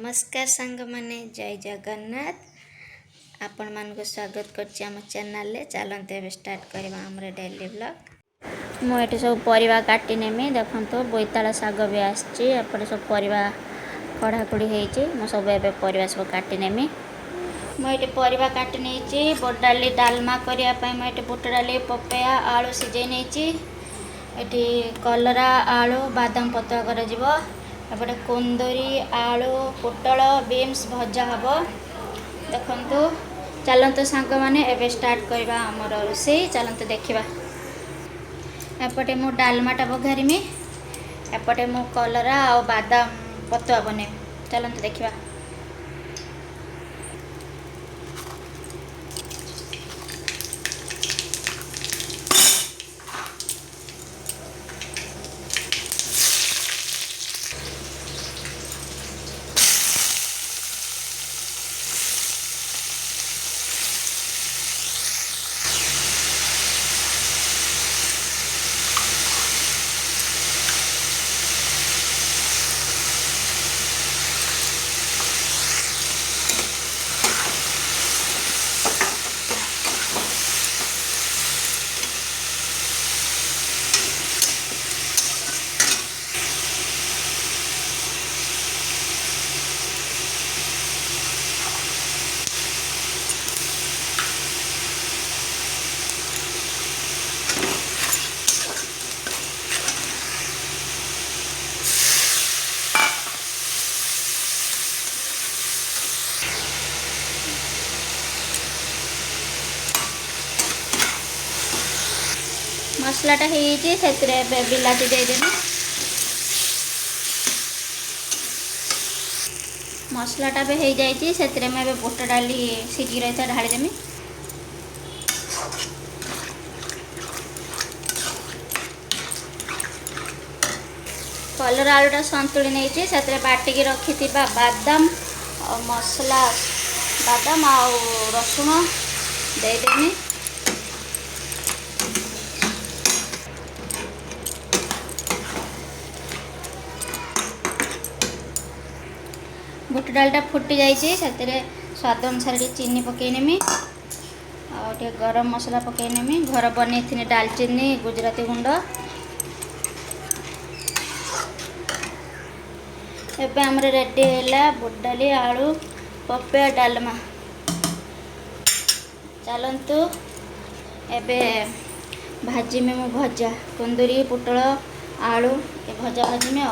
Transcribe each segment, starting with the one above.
नमस्कार सांग माने जय जगन्नाथ आपण मान को स्वागत करछि हम चैनल ले। चलते ए स्टार्ट करबा हमर डेली ब्लॉग। मो एटे सब परिवा काटी नेमी देखंतो बोईताला साग भी आछि। एपटे सब परिवा कढ़ा कुड़ी हेछि। मो सब एबे परिवा सब काटी नेमी। मो एटे परिवा काटी नेछि। बोडाली डालमा करिया पय मो एटे बुट डाली पपया आलू सिजे नेछि। एटी कलरा आलू बादाम पतुआ कर जिवो। एपटे कुंदरी आलू पोटल बीन्स भजा हम देखु। चलते सांग मैंने एवं स्टार्ट करवा आमर रोषे। चलते देखा एपटे मु डालमाटा बघारमी एपटे मु कलरा आ बादाम पतुआ बने। चलते देखा मसलाटा से बिलाती देदेमी। मसलाटा भी हो जाए से बुट डाली सीझी रही था ढालीदेमी। कलर आलूटा संतुली नहीं से बाटिकी रखी बादाम और मसला बादाम आ रसुण देदेमी। बुट डालटा फुटी जाइए स्वाद अनुसार चीनी पकईनेमी आ गरम मसला पकईनेमी। घर बनई डालचीनी गुजराती गुंड। एबे हमरे रेडी है बुट डाली आलू पपया डालमा। चलतु एबे भाजी में भजा कुंदरी पोटल आलू ये भजा भाजी में आ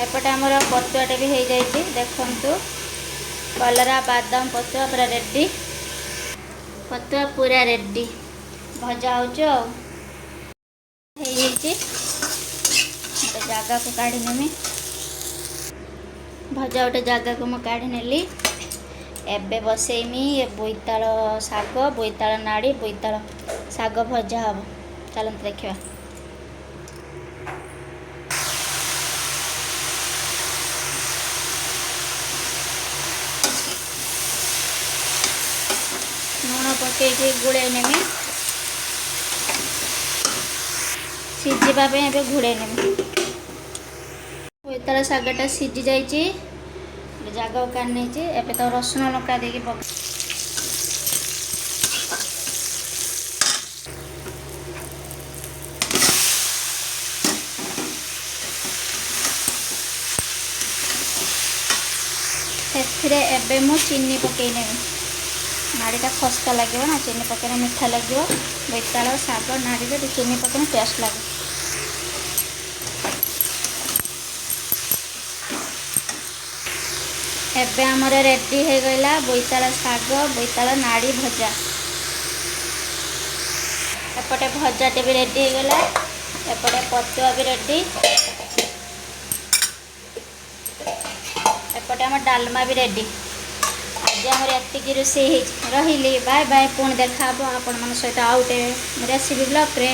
एपटे आमर पतुआटे भी हो जाए देखु। कलरा बादाम पतुआ पूरा रेडी। पतुआ पूरा रेडी भजा हो जगह को काढ़ी नेमी। भजा गोटे जगह को मुझे काढ़ी नेली। एबे बसेमी बोईताल शाग बोईताल नाड़ी बोईताल शाग भजा हम। चलते देखा लुण पकई गुड़े नेमी। सीझापे घोड़े नेमी। बोईताल शागटा सीझी जाइए जगह काढ़ नहीं। एबे तो रसुण लंका देकी पक एबे मु चीनी पकई नेमी। नाड़ीटा खस्ता लगे ना चीनी पकड़े मीठा लगे। बोईताल शाग नाड़ी चीनी पकड़े टेस्ट लगे। एबे हमर रेडी हो गला बोईताल शाग बोईताल नाड़ी भजा। एपटे भजाटे भी रेडी हो गला। एपटे पतुआ भी रेडी। एपटे आम डालमा भी रेडी। ଆଜି ଆମର ଏତିକି ରୋଷେଇ ହେଇଛି। ରହିଲି, ବାଏ ବାଏ। ପୁଣି ଦେଖା ହେବ ଆପଣମାନଙ୍କ ସହିତ ଆଉ ଗୋଟେ ରେସିପି ବ୍ଲଗ୍ରେ।